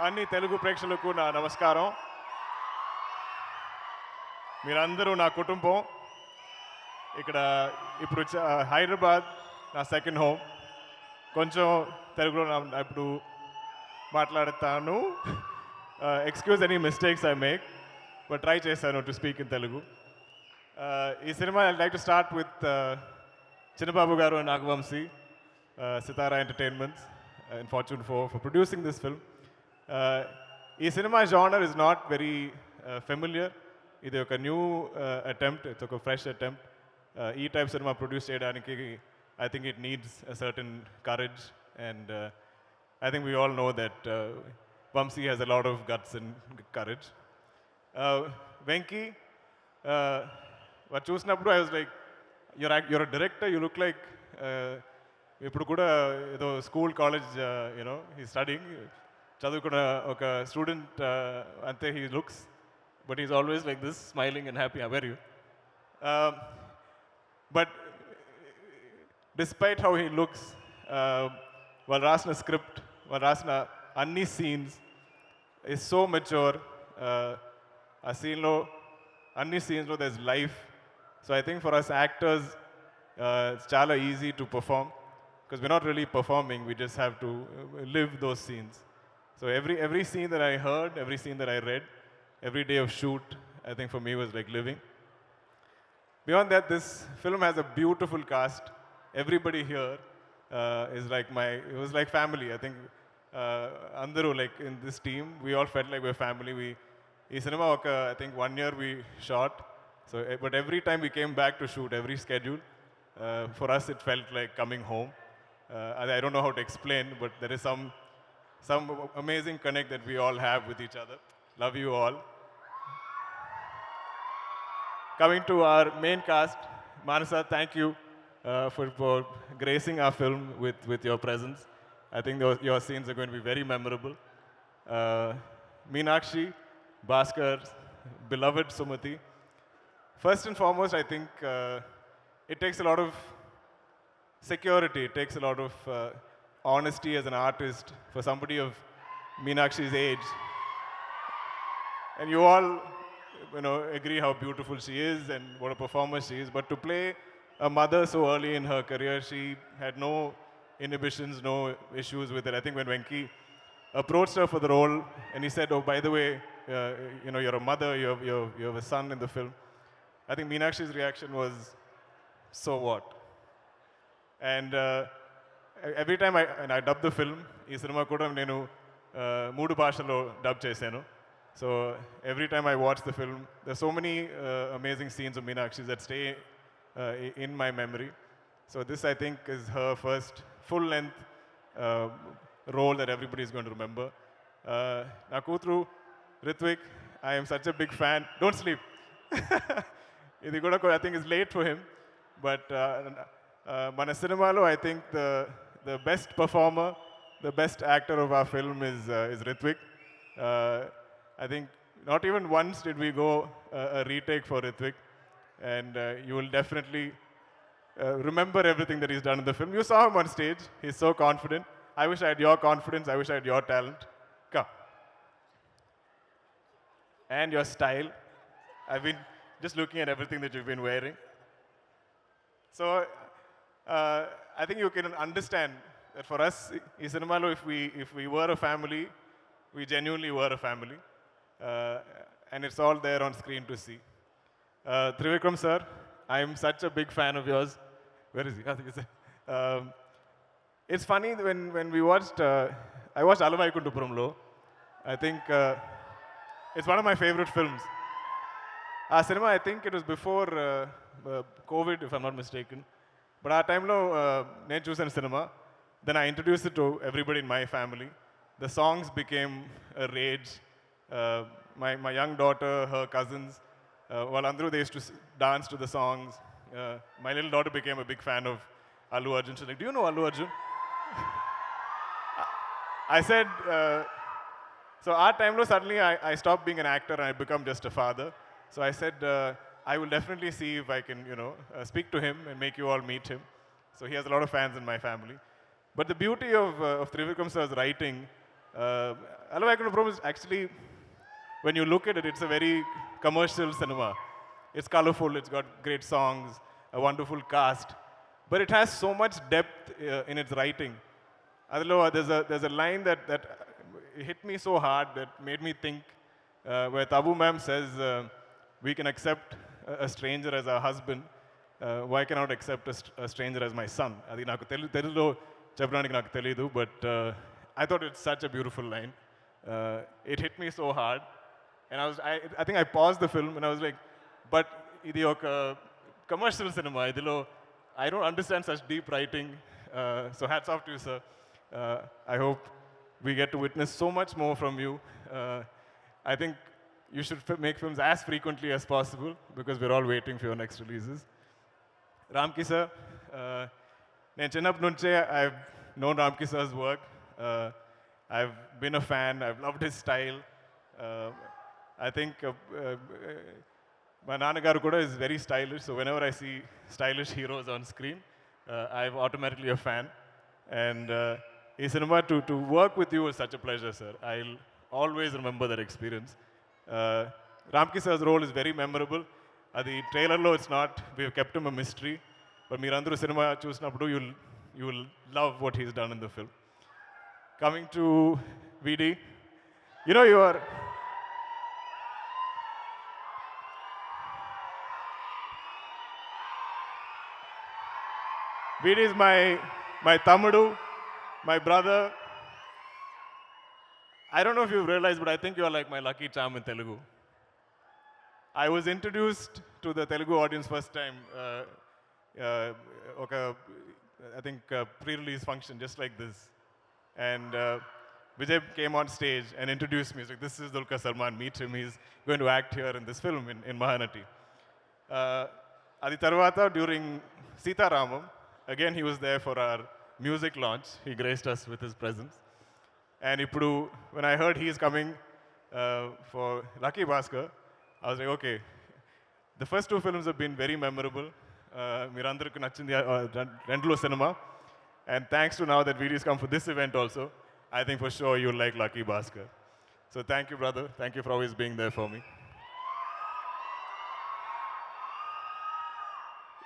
అన్ని తెలుగు ప్రేక్షకులకు నా నమస్కారం. మీరందరూ నా కుటుంబం. ఇక్కడ ఇప్పుడు హైదరాబాద్ నా సెకండ్ హోమ్. కొంచెం తెలుగులో ఇప్పుడు మాట్లాడతాను. Excuse any mistakes I make, but try చేశాను టు స్పీక్ ఇన్ తెలుగు. ఈ cinema I like to start with Chinnababu garu and Nagavamsi, Sithara entertainments and Fortune for producing this film. ఈ cinema genre is not very familiar. ఇది ఒక new attempt, it's ఒక fresh attempt. ఈ type cinema produce చేయడానికి I think it needs a certain courage, and I think we all know that Vamsi has a lot of guts and courage. Venki, చూసినప్పుడు I was like, you're a director, you look like ఇప్పుడు కూడా ఏదో school college you know he studying చదువుకున్న ఒక student అంతే he looks, but is always like this smiling and happy. Our you but despite how he looks, వాళ్ళు రాసిన script, వాళ్ళు రాసిన అన్ని సీన్స్ ఈజ్ సో మెచ్యూర్. ఆ సీన్లో అన్ని సీన్స్లో there is life. So I think for us actors it's చాలా easy to perform because we're not really performing, we just have to live those scenes. So every scene that I heard, every scene that I read, every day of shoot, I think for me was like living. Beyond that, this film has a beautiful cast. Everybody here is like it was like family. I think andaru like in this team, we all felt like we're family. Ee cinema I think 1 year we shot. So but every time we came back to shoot, every schedule, for us it felt like coming home. I don't know how to explain, but there is some amazing connect that we all have with each other. Love you all. Coming to our main cast, Manasa, thank you for gracing our film with your presence. I think your scenes are going to be very memorable. Meenakshi, Baskhar, beloved Sumati. First and foremost, I think it takes a lot of security, it takes a lot of honesty as an artist for somebody of Meenakshi's age. And you all, agree how beautiful she is and what a performer she is. But to play a mother so early in her career, she had no inhibitions, no issues with it. I think when Venki approached her for the role and he said, "Oh, by the way, you're a mother, you have a son in the film," I think Meenakshi's reaction was, "So what?" And every time I dub the film, ఈ cinema కూడా నేను 3 భాషల్లో dub చేశాను. So every time I watch the film, there's so many amazing scenes of Meenakshi that stay in my memory. So this, I think, is her first full-length role that everybody is going to remember. నా కూతురు Ritwik, I am such a big fan. Don't sleep. ఇది కూడా I think is late for him, but మన సినిమాలో I think the best performer, the best actor of our film is Ritwik. I think not even once did we go a retake for Ritwik, and you will definitely remember everything that he's done in the film. You saw him on stage, he's so confident. I wish I had your confidence, I wish I had your talent. Come. And your style. I've been just looking at everything that you've been wearing. So I think you can understand that for us, in cinema, if we were a family, we genuinely were a family. And it's all there on screen to see. Trivikram sir, I am such a big fan of yours. Where is he? I think it's funny when we watched, I watched Alavaikundapuramlo. I think it's one of my favorite films. Our cinema, I think it was before COVID, if I'm not mistaken. But our time lo నేను చూసాను cinema. Then I introduced it to everybody in my family. The songs became a rage. My young daughter, her cousins, వాళ్ళందరూ they used to dance to the songs. My little daughter became a big fan of Allu Arjun. She's like, "Do you know Allu Arjun?" I said, so our time lo suddenly I stopped being an actor and I become just a father. So I said, I will definitely see if I can, speak to him and make you all meet him. So he has a lot of fans in my family. But the beauty of Trivikram sir's writing Hello, Vaikuntham Prom is actually, when you look at it, it's a very commercial cinema. It's colorful, it's got great songs, a wonderful cast, but it has so much depth in its writing. Adilo, there's a line that hit me so hard that made me think, where Tabu ma'am says, we can accept a stranger as our husband, why cannot accept a stranger as my son? Adi naku telugulo చెప్పడానికి నాకు తెలియదు, but I thought it's such a beautiful line. It hit me so hard, and I think I paused the film and I was like, but ఇది ఒక commercial cinema, ఇదిలో I don't understand such deep writing, so hats off to you, sir. I hope we get to witness so much more from you. I think you should make films as frequently as possible because we're all waiting for your next releases. Ramki sir, నేను చిన్నప్పటి నుంచే I've known Ramki sir's work. I've been a fan, I've loved his style. I think my Nanagaru Kuda is very stylish, so whenever I see stylish heroes on screen, I'm automatically a fan. And in cinema, to work with you was such a pleasure, sir. I'll always remember that experience. Ramki sir's role is very memorable. The trailer lo it's not, we've kept him a mystery, but Mirandru cinema chusnappudu you will love what he's done in the film. Coming to VD, you know VD is my tamudu, my brother. I don't know if you've realized, but I think you are like my lucky charm in Telugu. I was introduced to the Telugu audience first time, I think pre-release function, just like this. And Vijay came on stage and introduced me. He's like, this is Dulquer Salmaan, meet him. He's going to act here in this film in Mahanati. Adi Tarvata, during Sita Ramam, again he was there for our music launch. He graced us with his presence. And Ippudu, when I heard he is coming for Lucky Baskhar, I was like, okay, the first two films have been very memorable. Mirandarku nachindi rendulo cinema. And thanks to now that VD's come for this event also, I think for sure you'll like Lucky Baskhar. So thank you, brother. Thank you for always being there for me.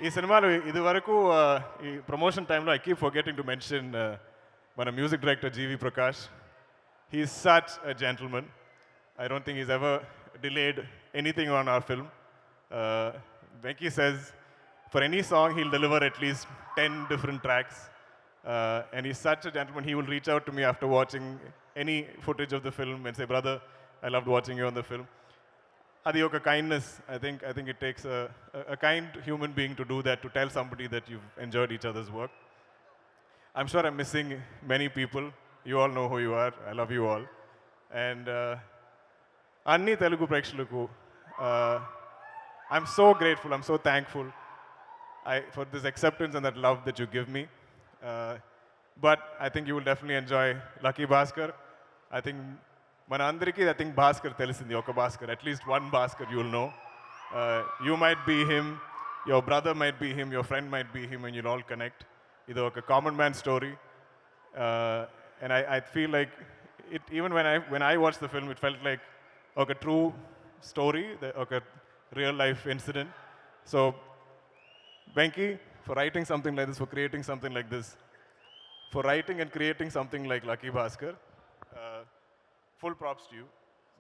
ఈ సినిమాలో ఇది వరకు ఈ promotion టైంలో I keep forgetting to mention మన music director G V Prakash. He is such a gentleman. I don't think he's ever delayed anything on our film. Venki says for any song he'll deliver at least 10 different tracks. And he's such a gentleman. He will reach out to me after watching any footage of the film and say, brother, I loved watching you on the film. Adi oka kindness. I think it takes a kind human being to do that, to tell somebody that you've enjoyed each other's work. I'm sure I'm missing many people. You all know who you are. I love you all. And Anni Telugu Prekshalaku, I'm so grateful, I'm so thankful for this acceptance and that love that you give me. But I think you will definitely enjoy Lucky Baskhar. I think Manandriki, I think Baskhar telisindi, oka Baskhar, at least one Baskhar you will know. You might be him, your brother might be him, your friend might be him, and you'll all connect. It's a common man story. And I feel like it, even when I watched the film, it felt like a true story, a real life incident. So, Venki, for writing something like this, for creating something like this, for writing and creating something like Lucky Baskhar, full props to you,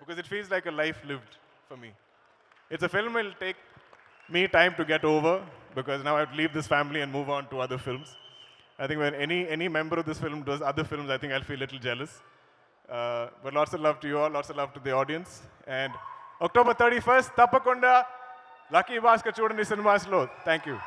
because it feels like a life lived for me. It's a film that will take me time to get over, because now I have to leave this family and move on to other films. I think when any member of this film does other films, I think I'll feel a little jealous. But lots of love to you all, lots of love to the audience. And October 31st, Tapakunda, Lucky Baskhar chudandi cinemas lo. Thank you.